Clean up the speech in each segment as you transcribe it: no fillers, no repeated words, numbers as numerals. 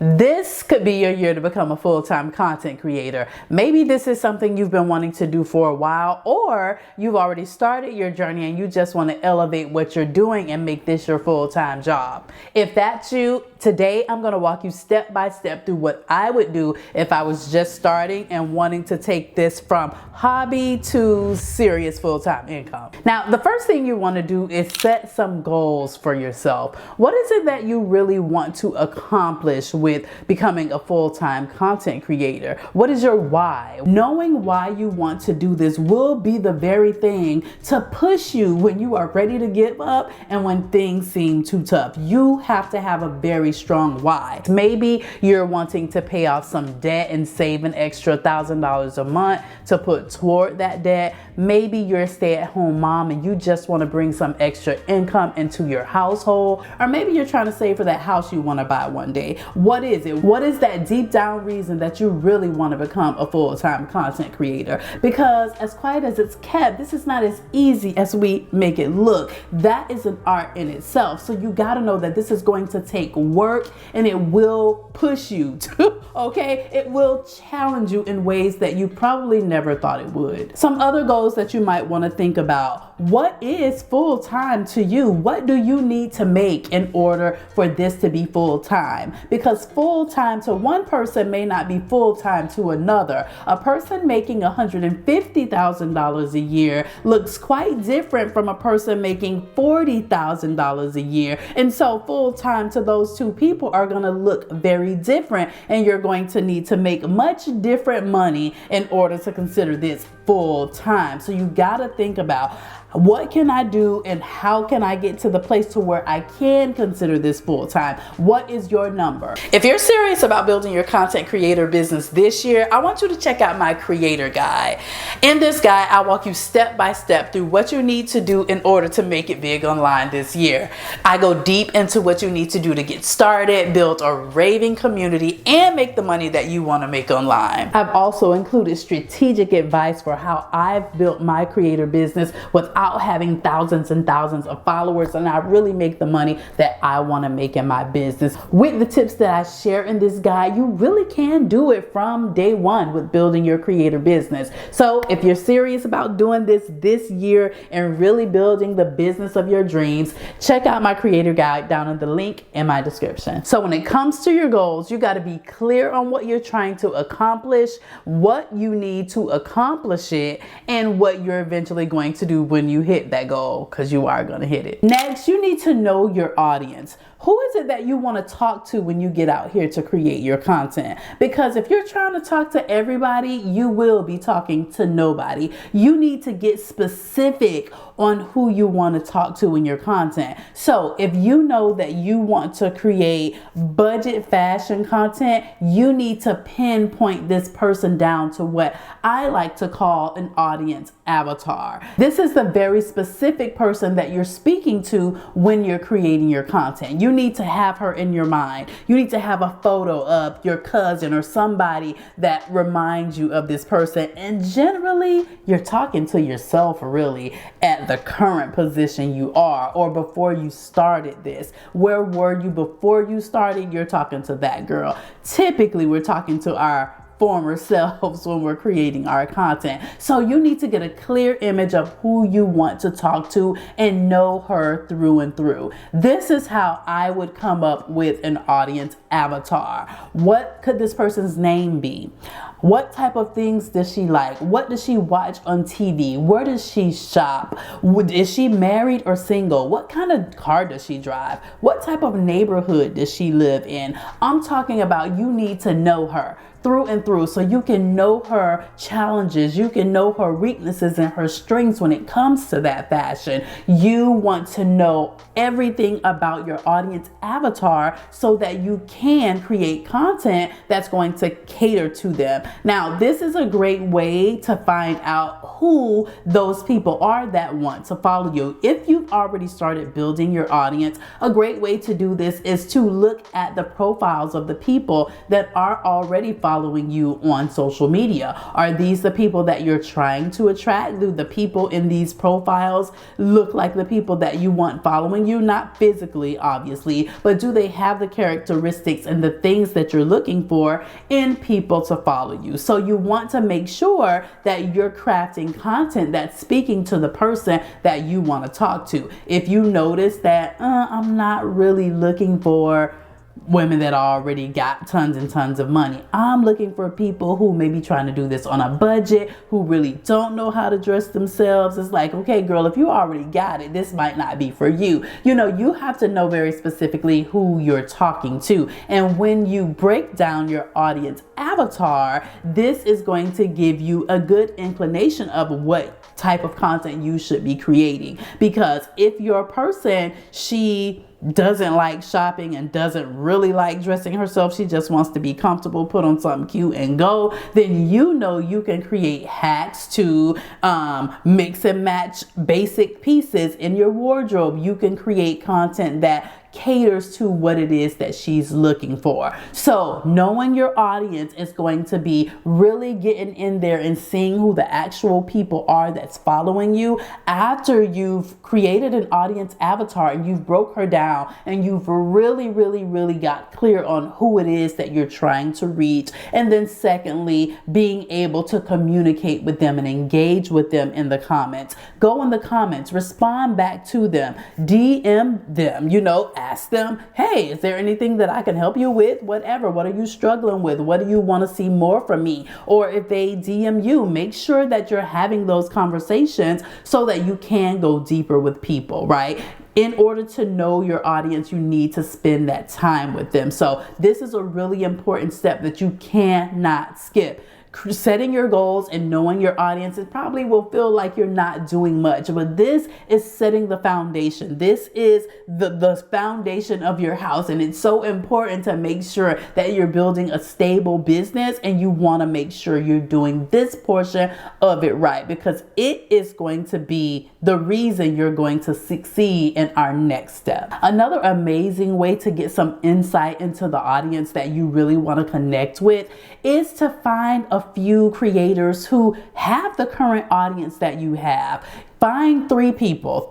This could be your year to become a full-time content creator. Maybe this is something you've been wanting to do for a while, or you've already started your journey and you just want to elevate what you're doing and make this your full-time job. If that's you, today I'm going to walk you step by step through what I would do if I was just starting and wanting to take this from hobby to serious full-time income. Now, the first thing you want to do is set some goals for yourself. What is it that you really want to accomplish with becoming a full-time content creator? What is your why? Knowing why you want to do this will be the very thing to push you when you are ready to give up and when things seem too tough. You have to have a very strong why. Maybe you're wanting to pay off some debt and save an extra $1,000 a month to put toward that debt. Maybe you're a stay-at-home mom and you just want to bring some extra income into your household. Or maybe you're trying to save for that house you want to buy one day. What is it? What is that deep down reason that you really want to become a full-time content creator? Because as quiet as it's kept, this is not as easy as we make it look. That is an art in itself. So you got to know that this is going to take work and it will push you to, okay? It will challenge you in ways that you probably never thought it would. Some other goals that you might want to think about. What is full-time to you? What do you need to make in order for this to be full-time? Because full-time to one person may not be full-time to another. A person making $150,000 a year looks quite different from a person making $40,000 a year. And so full-time to those two people are going to look very different, and you're going to need to make much different money in order to consider this full-time. So you got to think about, what can I do and how can I get to the place to where I can consider this full-time? What is your number? If you're serious about building your content creator business this year, I want you to check out my creator guide. In this guide, I walk you step by step through what you need to do in order to make it big online this year. I go deep into what you need to do to get started, build a raving community, and make the money that you want to make online. I've also included strategic advice for how I've built my creator business without having thousands and thousands of followers, and I really make the money that I want to make in my business. With the tips that I share in this guide, you really can do it from day one with building your creator business. So if you're serious about doing this year and really building the business of your dreams, check out my creator guide down in the link in my description. So when it comes to your goals, you got to be clear on what you're trying to accomplish, what you need to accomplish it, and what you're eventually going to do when you hit that goal, because you are going to hit it. Next, you need to know your audience. Who is it that you want to talk to when you get out here to create your content? Because if you're trying to talk to everybody, you will be talking to nobody. You need to get specific on who you want to talk to in your content. So if you know that you want to create budget fashion content, you need to pinpoint this person down to what I like to call an audience avatar. This is the very specific person that you're speaking to when you're creating your content. You need to have her in your mind. You need to have a photo of your cousin or somebody that reminds you of this person. And generally, you're talking to yourself really at the current position you are, or before you started this. Where were you before you started? You're talking to that girl. Typically, we're talking to our former selves when we're creating our content. So you need to get a clear image of who you want to talk to and know her through and through. This is how I would come up with an audience avatar. What could this person's name be? What type of things does she like? What does she watch on TV? Where does she shop? Is she married or single? What kind of car does she drive? What type of neighborhood does she live in? I'm talking about, you need to know her through and through, so you can know her challenges, you can know her weaknesses and her strengths when it comes to that fashion. You want to know everything about your audience avatar so that you can create content that's going to cater to them. Now, this is a great way to find out who those people are that want to follow you. If you've already started building your audience, a great way to do this is to look at the profiles of the people that are already following following you on social media? Are these the people that you're trying to attract? Do the people in these profiles look like the people that you want following you? Not physically, obviously, but do they have the characteristics and the things that you're looking for in people to follow you? So you want to make sure that you're crafting content that's speaking to the person that you want to talk to. If you notice that I'm not really looking for women that already got tons and tons of money, I'm looking for people who may be trying to do this on a budget, who really don't know how to dress themselves. It's like, okay, girl, if you already got it, this might not be for you. You know, you have to know very specifically who you're talking to. And when you break down your audience avatar, this is going to give you a good inclination of what type of content you should be creating. Because if your person, she doesn't like shopping and doesn't really like dressing herself, she just wants to be comfortable, put on something cute and go, then you know you can create hacks to mix and match basic pieces in your wardrobe. You can create content that caters to what it is that she's looking for. So knowing your audience is going to be really getting in there and seeing who the actual people are that's following you. After you've created an audience avatar and you've broke her down and you've really got clear on who it is that you're trying to reach. And then secondly, being able to communicate with them and engage with them in the comments. Go in the comments, respond back to them, DM them, you know, ask them, hey, is there anything that I can help you with? Whatever. What are you struggling with? What do you want to see more from me? Or if they DM you, make sure that you're having those conversations so that you can go deeper with people, right? In order to know your audience, you need to spend that time with them. So this is a really important step that you cannot skip. Setting your goals and knowing your audience, it probably will feel like you're not doing much, but this is setting the foundation. This is the foundation of your house, and it's so important to make sure that you're building a stable business, and you want to make sure you're doing this portion of it right, because it is going to be the reason you're going to succeed in our next step. Another amazing way to get some insight into the audience that you really want to connect with is to find a few creators who have the current audience that you have. Find three people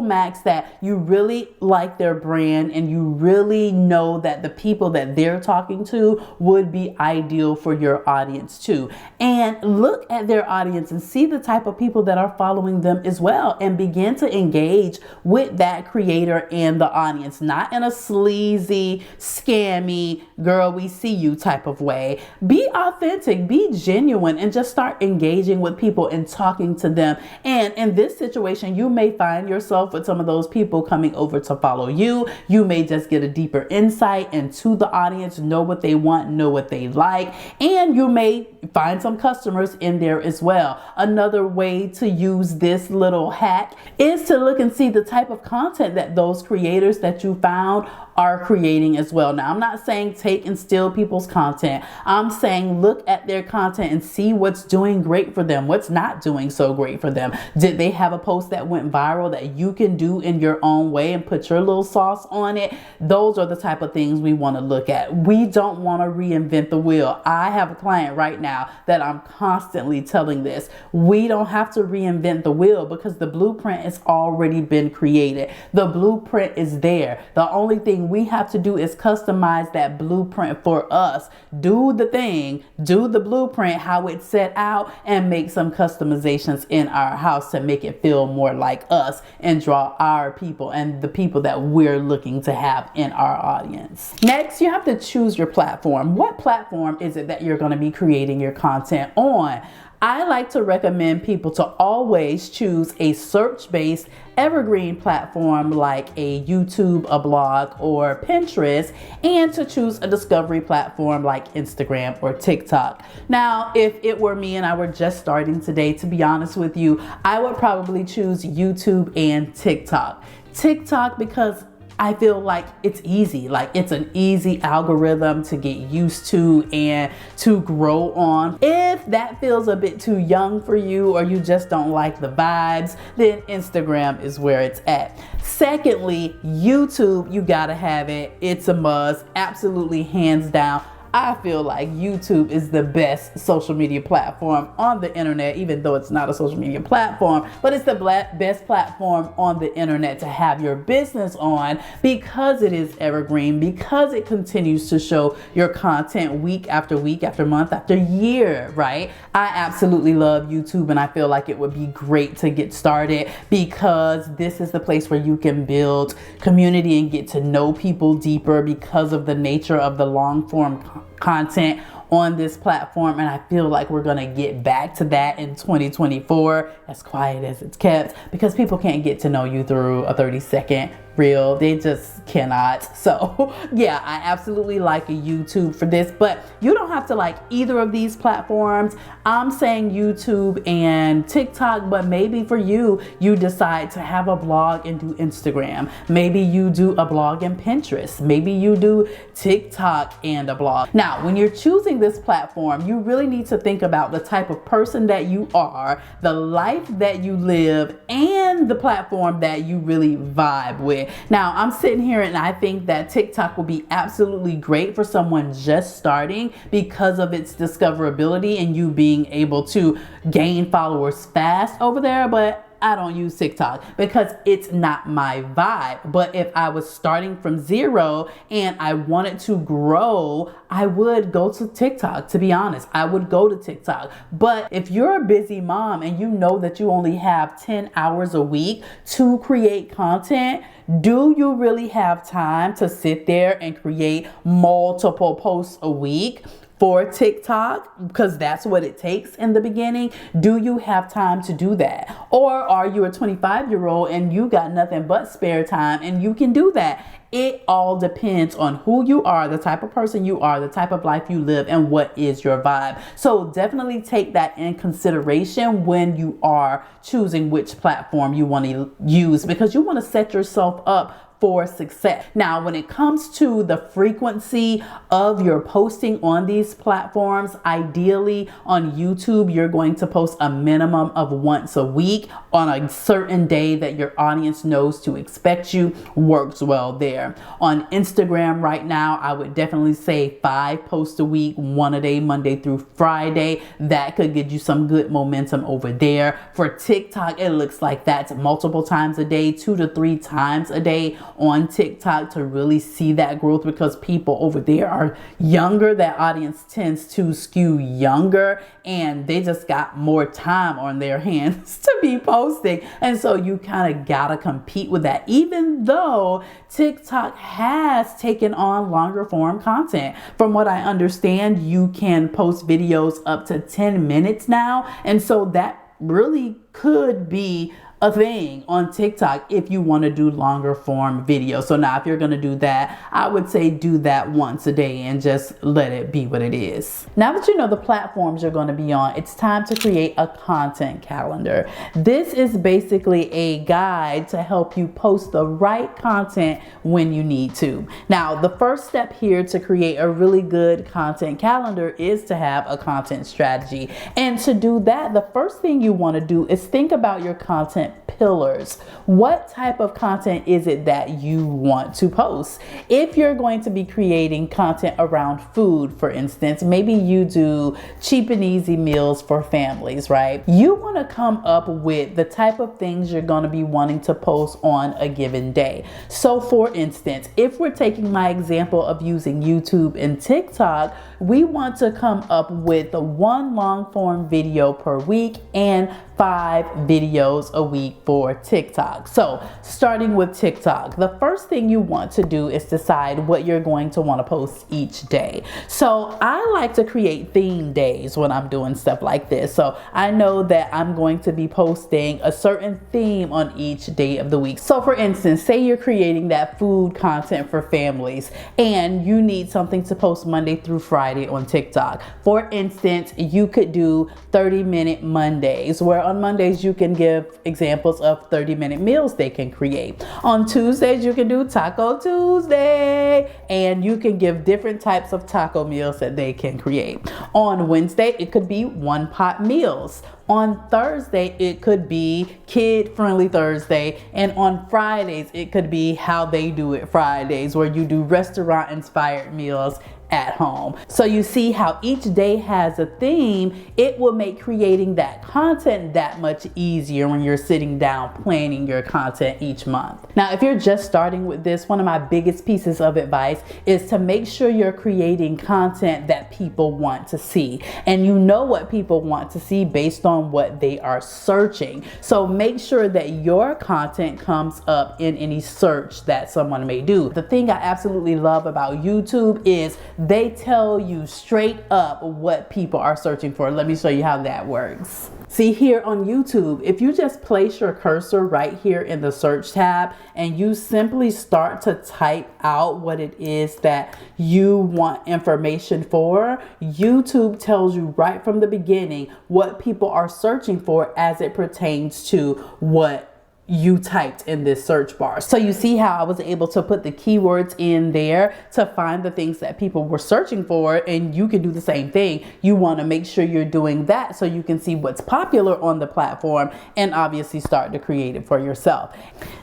max that you really like their brand and you really know that the people that they're talking to would be ideal for your audience too. And look at their audience and see the type of people that are following them as well, and begin to engage with that creator and the audience, not in a sleazy, scammy, girl, we see you type of way. Be authentic, be genuine, and just start engaging with people and talking to them. And in this situation, you may find yourself with some of those people coming over to follow you. You may just get a deeper insight into the audience, know what they want, know what they like, and you may find some customers in there as well. Another way to use this little hack is to look and see the type of content that those creators that you found are creating as well. Now, I'm not saying take and steal people's content. I'm saying look at their content and see what's doing great for them, what's not doing so great for them. Did they have a post that went viral that you can do in your own way and put your little sauce on it? Those are the type of things we want to look at. We don't want to reinvent the wheel. I have a client right now that I'm constantly telling this. We don't have to reinvent the wheel because the blueprint has already been created. The blueprint is there. The only thing we have to do is customize that blueprint for us. Do the thing, do the blueprint how it's set out, and make some customizations in our house to make it feel more like us and draw our people and the people that we're looking to have in our audience. Next, you have to choose your platform. What platform is it that you're going to be creating your content on? I like to recommend people to always choose a search-based evergreen platform like a YouTube, a blog, or Pinterest, and to choose a discovery platform like Instagram or TikTok. Now, if it were me and I were just starting today, to be honest with you, I would probably choose YouTube and TikTok. TikTok because I feel like it's easy, like it's an easy algorithm to get used to and to grow on. If that feels a bit too young for you or you just don't like the vibes, then Instagram is where it's at. Secondly, YouTube, you gotta have it. It's a must, absolutely hands down. I feel like YouTube is the best social media platform on the internet, even though it's not a social media platform, but it's the best platform on the internet to have your business on because it is evergreen, because it continues to show your content week after week, after month, after year, right? I absolutely love YouTube, and I feel like it would be great to get started because this is the place where you can build community and get to know people deeper because of the nature of the long form content on this platform. And I feel like we're gonna get back to that in 2024, as quiet as it's kept, because people can't get to know you through a 30-second reel. They just cannot. So yeah, I absolutely like YouTube for this, but you don't have to like either of these platforms. I'm saying YouTube and TikTok, but maybe for you, you decide to have a blog and do Instagram. Maybe you do a blog and Pinterest. Maybe you do TikTok and a blog. Now, when you're choosing this platform, you really need to think about the type of person that you are, the life that you live, and the platform that you really vibe with. Now, I'm sitting here and I think that TikTok will be absolutely great for someone just starting because of its discoverability and you being able to gain followers fast over there, but I don't use TikTok because it's not my vibe. But if I was starting from zero and I wanted to grow, I would go to TikTok. To be honest, I would go to TikTok. But if you're a busy mom and you know that you only have 10 hours a week to create content, do you really have time to sit there and create multiple posts a week for TikTok? Because that's what it takes in the beginning. Do you have time to do that? Or are you a 25-year-old and you got nothing but spare time and you can do that? It all depends on who you are, the type of person you are, the type of life you live, and what is your vibe. So definitely take that in consideration when you are choosing which platform you want to use, because you want to set yourself up for success. Now, when it comes to the frequency of your posting on these platforms, ideally on YouTube, you're going to post a minimum of once a week on a certain day that your audience knows to expect you. Works well there. On Instagram right now, I would definitely say 5 posts a week, 1 a day, Monday through Friday. That could get you some good momentum over there. For TikTok, it looks like that's multiple times a day, 2 to 3 times a day on TikTok to really see that growth, because people over there are younger. That audience tends to skew younger and they just got more time on their hands to be posting. And so you kind of gotta compete with that, even though TikTok has taken on longer form content. From what I understand, you can post videos up to 10 minutes now. And so that really could be a thing on TikTok if you want to do longer form videos. So now if you're going to do that, I would say do that once a day and just let it be what it is. Now that you know the platforms you're going to be on, it's time to create a content calendar. This is basically a guide to help you post the right content when you need to. Now, the first step here to create a really good content calendar is to have a content strategy. And to do that, the first thing you want to do is think about your content pillars. What type of content is it that you want to post? If you're going to be creating content around food, for instance, maybe you do cheap and easy meals for families, right? You want to come up with the type of things you're going to be wanting to post on a given day. So for instance, if we're taking my example of using YouTube and TikTok, we want to come up with 1 long form video per week and 5 videos a week for TikTok. So starting with TikTok, the first thing you want to do is decide what you're going to want to post each day. So I like to create theme days when I'm doing stuff like this. So I know that I'm going to be posting a certain theme on each day of the week. So for instance, say you're creating that food content for families and you need something to post Monday through Friday on TikTok. For instance, you could do 30-minute Mondays, where on Mondays you can give examples of 30-minute meals they can create. On Tuesdays you can do Taco Tuesday, and you can give different types of taco meals that they can create. On Wednesday it could be one pot meals. On Thursday, it could be kid-friendly Thursday. And on Fridays, it could be how they do it Fridays, where you do restaurant-inspired meals at home. So you see how each day has a theme. It will make creating that content that much easier when you're sitting down planning your content each month. Now, if you're just starting with this, one of my biggest pieces of advice is to make sure you're creating content that people want to see. And you know what people want to see based on what they are searching. So make sure that your content comes up in any search that someone may do. The thing I absolutely love about YouTube is they tell you straight up what people are searching for. Let me show you how that works. See, here on YouTube, if you just place your cursor right here in the search tab and you simply start to type out what it is that you want information for, YouTube tells you right from the beginning what people are searching for as it pertains to what you typed in this search bar. So you see how I was able to put the keywords in there to find the things that people were searching for, and you can do the same thing. You want to make sure you're doing that so you can see what's popular on the platform and obviously start to create it for yourself.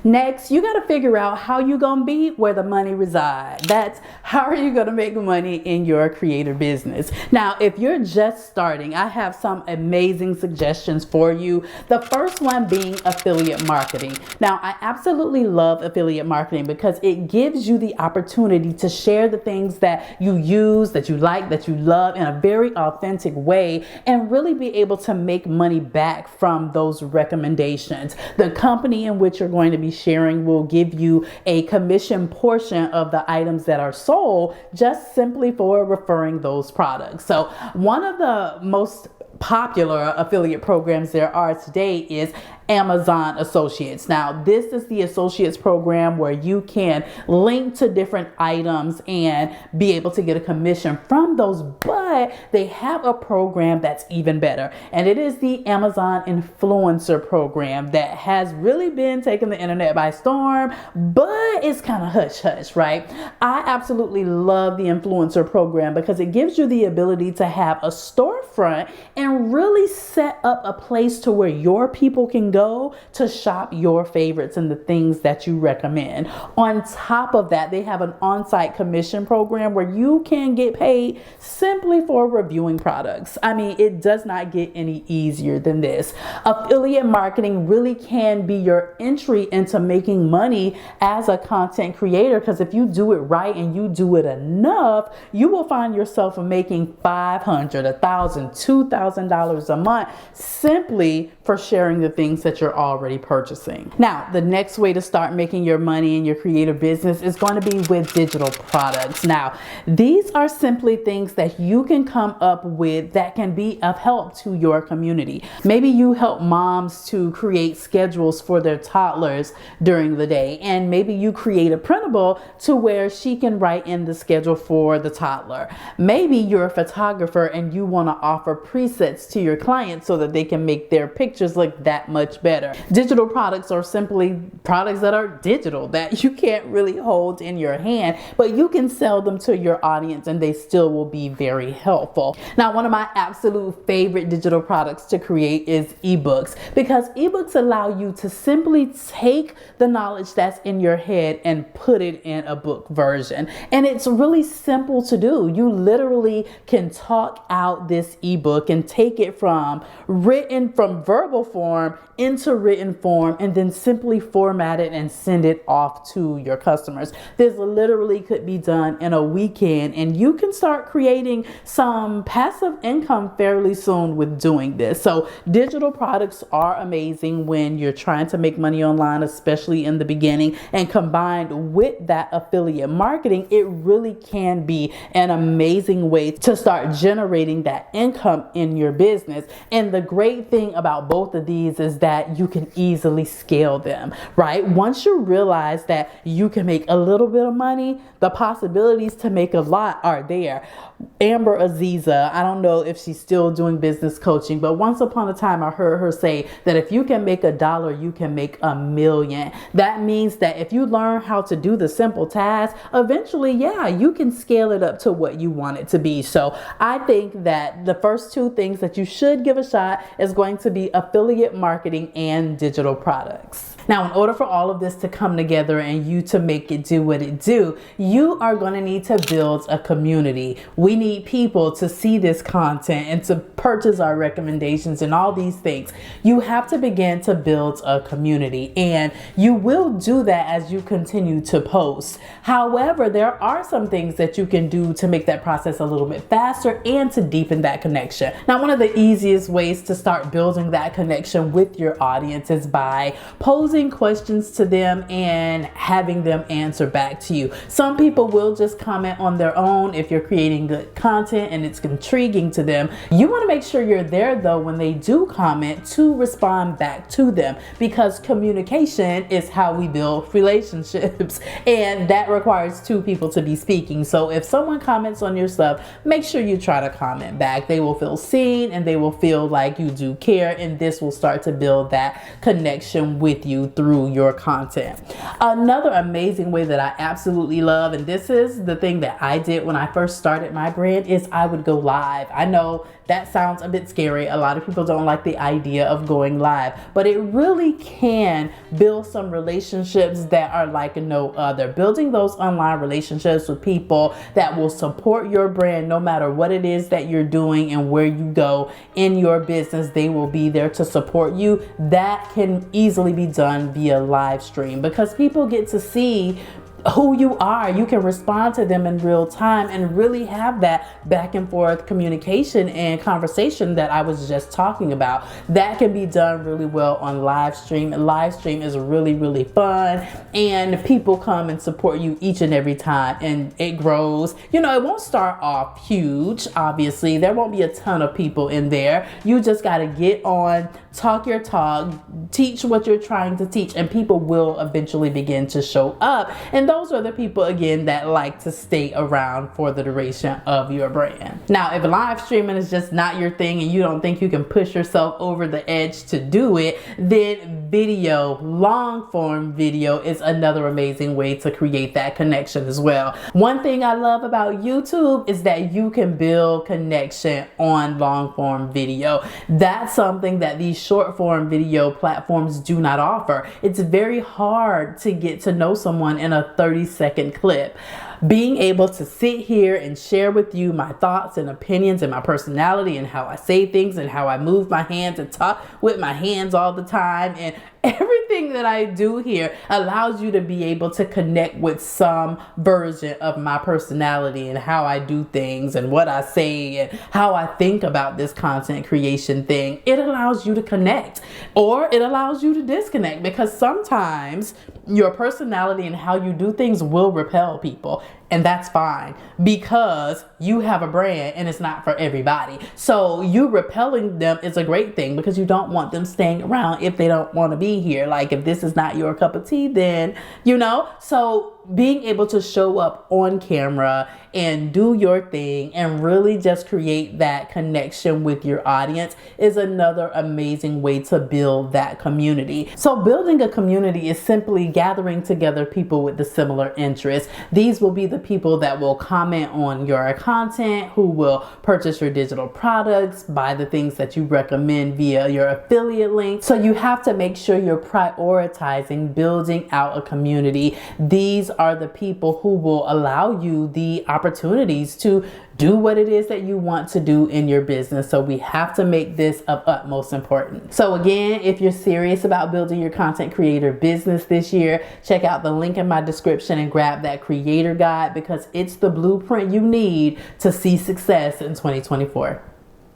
Next, you got to figure out how you're going to be where the money resides. That's how are you going to make money in your creator business. Now, if you're just starting, I have some amazing suggestions for you. The first one being affiliate marketing. Now, I absolutely love affiliate marketing because it gives you the opportunity to share the things that you use, that you like, that you love in a very authentic way and really be able to make money back from those recommendations. The company in which you're going to be sharing will give you a commission portion of the items that are sold just simply for referring those products. So one of the most popular affiliate programs there are today is Amazon Associates. Now, this is the Associates program where you can link to different items and be able to get a commission from those, but they have a program that's even better, and it is the Amazon Influencer program that has really been taking the internet by storm, but it's kind of hush-hush, right? I absolutely love the Influencer program because it gives you the ability to have a storefront and really set up a place to where your people can go to shop your favorites and the things that you recommend. On top of that, they have an on-site commission program where you can get paid simply for reviewing products. I mean, it does not get any easier than this. Affiliate marketing really can be your entry into making money as a content creator, because if you do it right and you do it enough, you will find yourself making $500, $1,000, $2,000 a month simply for sharing the things that you're already purchasing. Now, the next way to start making your money in your creative business is going to be with digital products. Now, these are simply things that you can come up with that can be of help to your community. Maybe you help moms to create schedules for their toddlers during the day, and maybe you create a printable to where she can write in the schedule for the toddler. Maybe you're a photographer and you want to offer presets to your clients so that they can make their pictures look that much better. Digital products are simply products that are digital that you can't really hold in your hand, but you can sell them to your audience and they still will be very helpful. Now, one of my absolute favorite digital products to create is eBooks, because eBooks allow you to simply take the knowledge that's in your head and put it in a book version. And it's really simple to do. You literally can talk out this ebook and take it from verbal form into written form and then simply format it and send it off to your customers. This literally could be done in a weekend, and you can start creating some passive income fairly soon with doing this. So digital products are amazing when you're trying to make money online, especially in the beginning, and combined with that affiliate marketing, it really can be an amazing way to start generating that income in your business. And the great thing about both of these is that you can easily scale them, right? Once you realize that you can make a little bit of money, the possibilities to make a lot are there. Amber remember Aziza. I don't know if she's still doing business coaching, but once upon a time I heard her say that if you can make $1, you can make $1 million. That means that if you learn how to do the simple tasks, eventually, yeah, you can scale it up to what you want it to be. So I think that the first two things that you should give a shot is going to be affiliate marketing and digital products. Now, in order for all of this to come together and you to make it do what it do, you are going to need to build a community. We need people to see this content and to purchase our recommendations and all these things. You have to begin to build a community, and you will do that as you continue to post. However, there are some things that you can do to make that process a little bit faster and to deepen that connection. Now, one of the easiest ways to start building that connection with your audience is by posing questions to them and having them answer back to you. Some people will just comment on their own if you're creating good content and it's intriguing to them. You want to make sure you're there though when they do comment to respond back to them, because communication is how we build relationships, and that requires two people to be speaking. So if someone comments on your stuff, make sure you try to comment back. They will feel seen and they will feel like you do care, and this will start to build that connection with you through your content. Another amazing way that I absolutely love, and this is the thing that I did when I first started my brand, is I would go live. I know that sounds a bit scary. A lot of people don't like the idea of going live, but it really can build some relationships that are like no other. Building those online relationships with people that will support your brand no matter what it is that you're doing and where you go in your business, they will be there to support you. That can easily be done via live stream, because people get to see who you are. You can respond to them in real time and really have that back and forth communication and conversation that I was just talking about. That can be done really well on live stream. Live stream is really, really fun, and people come and support you each and every time, and it grows. You know, it won't start off huge. Obviously, there won't be a ton of people in there. You just got to get on, talk your talk, teach what you're trying to teach, and people will eventually begin to show up. And those are the people, again, that like to stay around for the duration of your brand. Now, if live streaming is just not your thing and you don't think you can push yourself over the edge to do it, then video, long form video, is another amazing way to create that connection as well. One thing I love about YouTube is that you can build connection on long form video. That's something that these short form video platforms do not offer. It's very hard to get to know someone in a 30-second clip. Being able to sit here and share with you my thoughts and opinions and my personality and how I say things and how I move my hands and talk with my hands all the time, and everything that I do here allows you to be able to connect with some version of my personality and how I do things and what I say and how I think about this content creation thing. It allows you to connect, or it allows you to disconnect, because sometimes your personality and how you do things will repel people. And that's fine, because you have a brand and it's not for everybody. So you repelling them is a great thing, because you don't want them staying around if they don't want to be here. Like, if this is not your cup of tea, then, you know, so being able to show up on camera and do your thing and really just create that connection with your audience is another amazing way to build that community. So building a community is simply gathering together people with the similar interests. These will be the people that will comment on your content, who will purchase your digital products, buy the things that you recommend via your affiliate link. So you have to make sure you're prioritizing building out a community. These are the people who will allow you the opportunities to do what it is that you want to do in your business. So we have to make this of utmost importance. So again, if you're serious about building your content creator business this year, check out the link in my description and grab that creator guide, because it's the blueprint you need to see success in 2024.